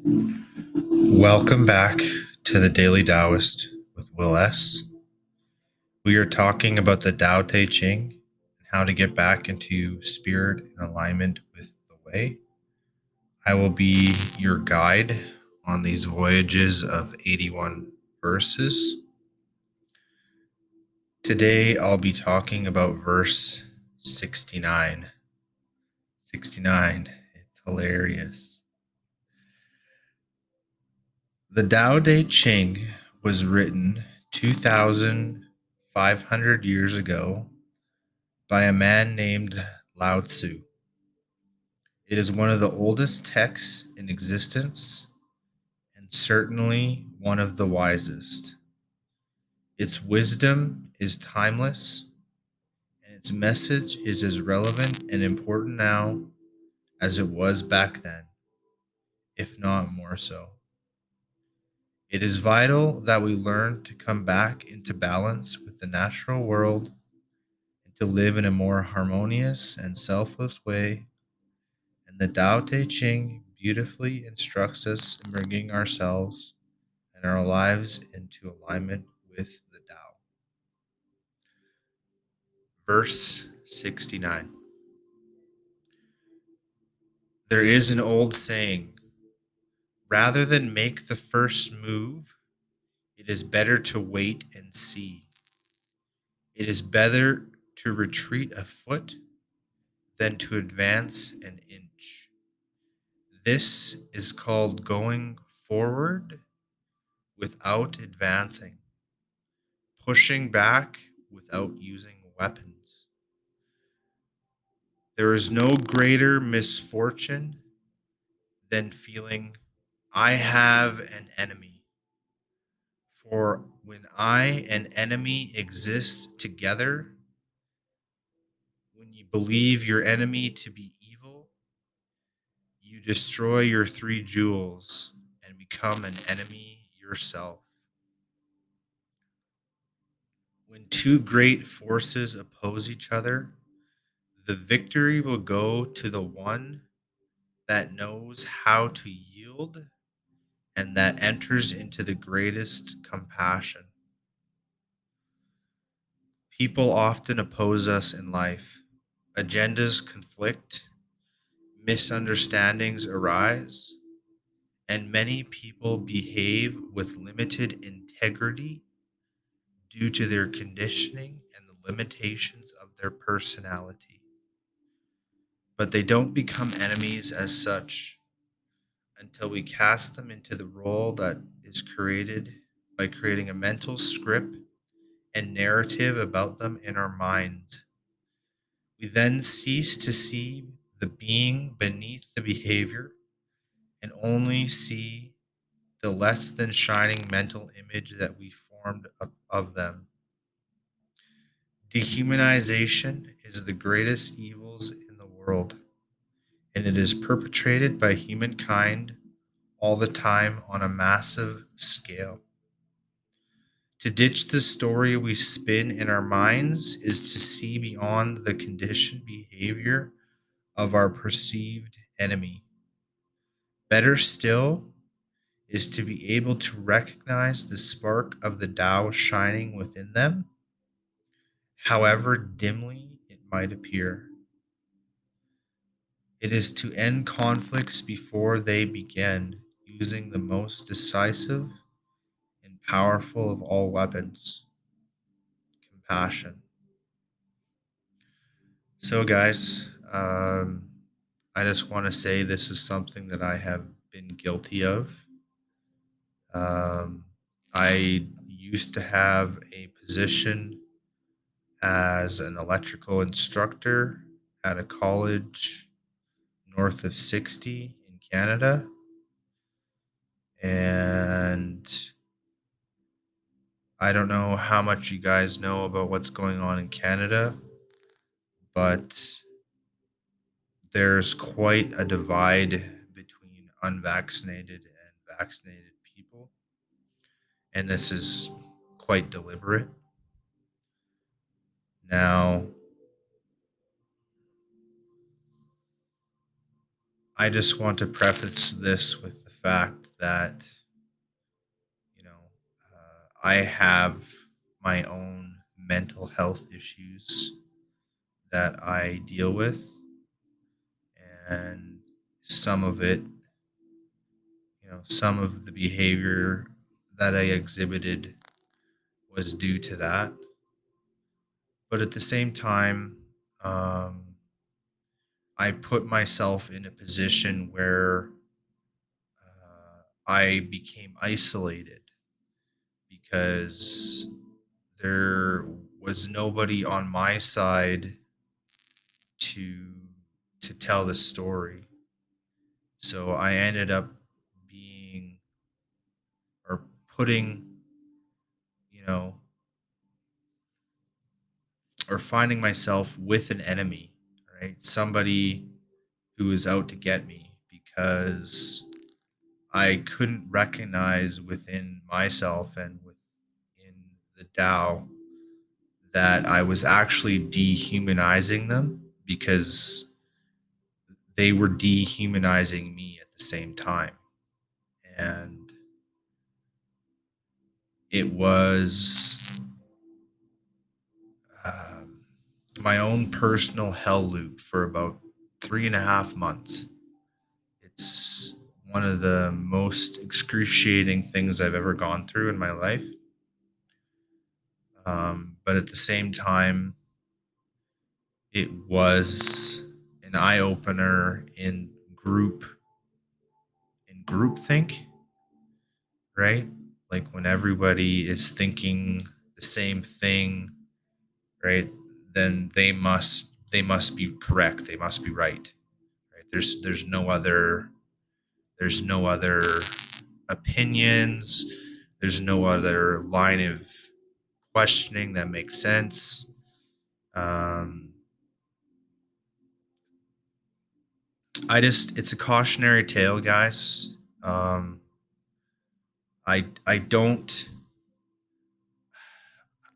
Welcome back to the Daily Taoist with Will S. We are talking about the Tao Te Ching and how to get back into spirit and alignment with the way. I will be your guide on these voyages of 81 verses. Today I'll be talking about verse 69. 69, it's hilarious. The Tao Te Ching was written 2,500 years ago by a man named Lao-Tzu. It is one of the oldest texts in existence and certainly one of the wisest. Its wisdom is timeless, and its message is as relevant and important now as it was back then, if not more so. It is vital that we learn to come back into balance with the natural world and to live in a more harmonious and selfless way. And the Tao Te Ching beautifully instructs us in bringing ourselves and our lives into alignment with the Tao. Verse 69. There is an old saying, rather than make the first move, it is better to wait and see. It is better to retreat a foot than to advance an inch. This is called going forward without advancing, pushing back without using weapons. There is no greater misfortune than feeling I have an enemy. For when I and enemy exist together, when you believe your enemy to be evil, you destroy your three jewels and become an enemy yourself. When two great forces oppose each other, the victory will go to the one that knows how to yield and that enters into the greatest compassion. People often oppose us in life. Agendas conflict, misunderstandings arise, and many people behave with limited integrity due to their conditioning and the limitations of their personality. But they don't become enemies as such until we cast them into the role that is created by creating a mental script and narrative about them in our minds. We then cease to see the being beneath the behavior and only see the less than shining mental image that we formed of them. Dehumanization is the greatest evils in the world, and it is perpetrated by humankind all the time on a massive scale. To ditch the story we spin in our minds is to see beyond the conditioned behavior of our perceived enemy. Better still is to be able to recognize the spark of the Tao shining within them, however dimly it might appear. It is to end conflicts before they begin, using the most decisive and powerful of all weapons, compassion. So, guys, I just want to say this is something that I have been guilty of. I used to have a position as an electrical instructor at a college north of 60 in Canada. And I don't know how much you guys know about what's going on in Canada, but there's quite a divide between unvaccinated and vaccinated people. And this is quite deliberate. Now, I just want to preface this with the fact that, you know, I have my own mental health issues that I deal with, and some of it, some of the behavior that I exhibited was due to that. But at the same time, um, I put myself in a position where I became isolated because there was nobody on my side to tell the story. So I ended up being or putting, you know, or finding myself with an enemy, right? Somebody who was out to get me because I couldn't recognize within myself and within the Tao that I was actually dehumanizing them because they were dehumanizing me at the same time. And it was um, my own personal hell loop for about 3.5 months. It's one of the most excruciating things I've ever gone through in my life. But at the same time, it was an eye opener in group think, right? Like when everybody is thinking the same thing, right? Then they must be correct. They must be right. Right? There's no other opinions. There's no other line of questioning that makes sense. Um, it's a cautionary tale, guys. I don't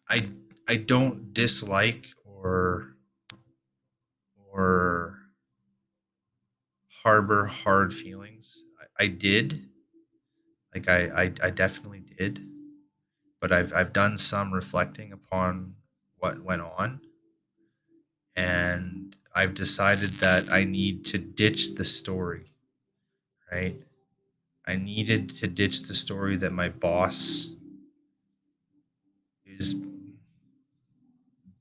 I I don't dislike or harbor hard feelings. I did, like I definitely did, but I've done some reflecting upon what went on, and I've decided that I need to ditch the story. Right, I needed to ditch the story that my boss is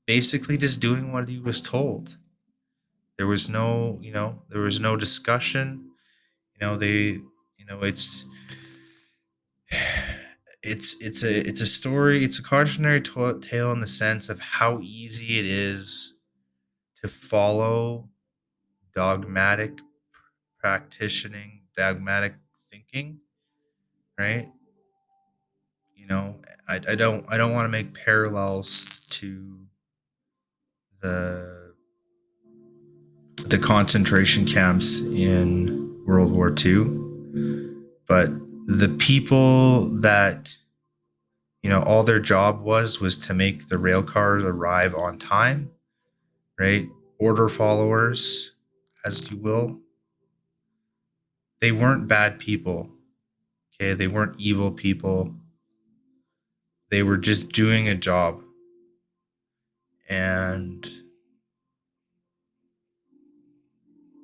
basically just doing what he was told. There was no discussion. It's it's a story. It's a cautionary tale in the sense of how easy it is to follow dogmatic dogmatic thinking, right? You know, I don't want to make parallels to the the concentration camps in World War II, but the people that all their job was to make the rail cars arrive on time, right? Order followers, as you will. They weren't bad people. Okay, they weren't evil people. They were just doing a job. And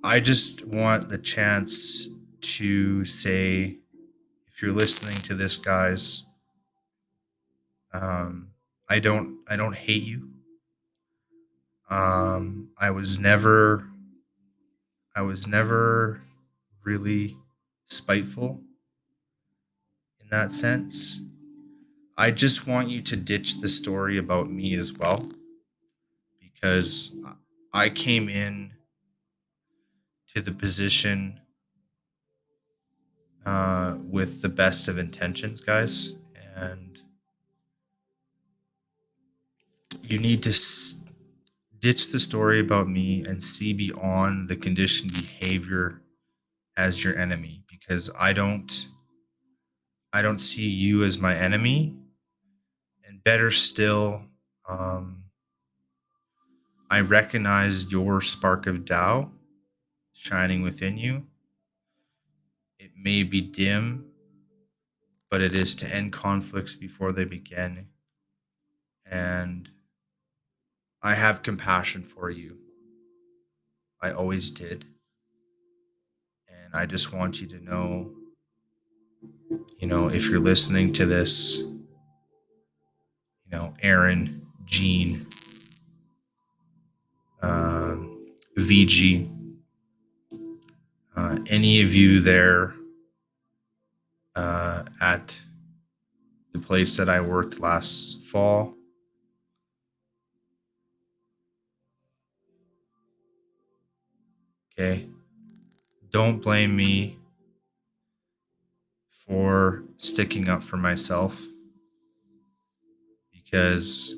I just want the chance to say, if you're listening to this, guys, um, I don't hate you. I was never really spiteful in that sense. I just want you to ditch the story about me as well, because I came in to the position with the best of intentions, guys, and you need to ditch the story about me and see beyond the conditioned behavior as your enemy, because I don't see you as my enemy, and better still, um, I recognize your spark of Tao shining within you. It may be dim, but it is to end conflicts before they begin. And I have compassion for you. I always did. And I just want you to know, if you're listening to this, Aaron, Gene, VG, any of you there at the place that I worked last fall, okay, don't blame me for sticking up for myself, because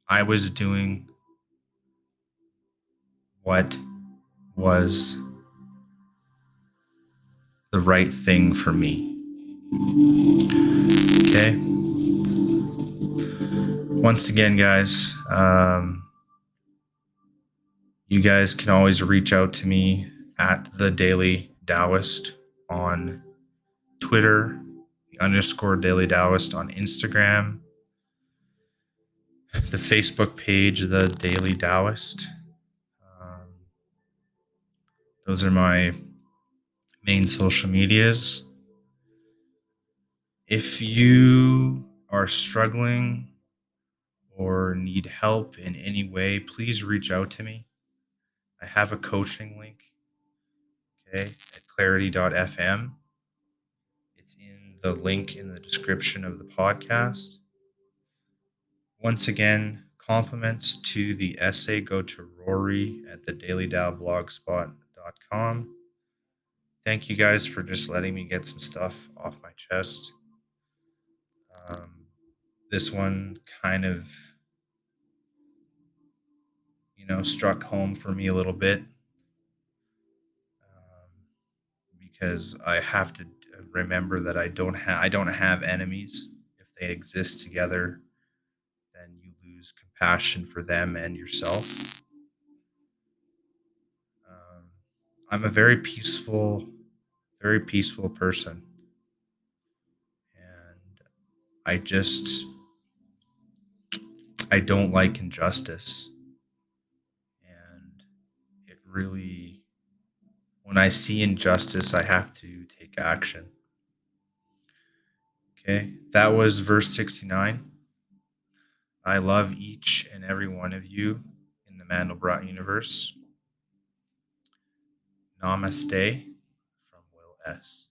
I was doing what was the right thing for me. Okay. Once again, guys, you guys can always reach out to me at the Daily Taoist on Twitter, the _Daily Taoist on Instagram, the Facebook page, the Daily Taoist. Those are my main social medias. If you are struggling or need help in any way, please reach out to me. I have a coaching link, okay, at clarity.fm. It's in the link in the description of the podcast. Once again, compliments to the essay go to Rory at the dailydao.blogspot.com. Thank you guys for just letting me get some stuff off my chest. This one kind of, struck home for me a little bit, because I have to remember that I don't have enemies. If they exist together, then you lose compassion for them and yourself. I'm a very peaceful person, and I don't like injustice, and it really, when I see injustice, I have to take action. Okay, that was verse 69. I love each and every one of you in the Mandelbrot universe. Namaste from Will S.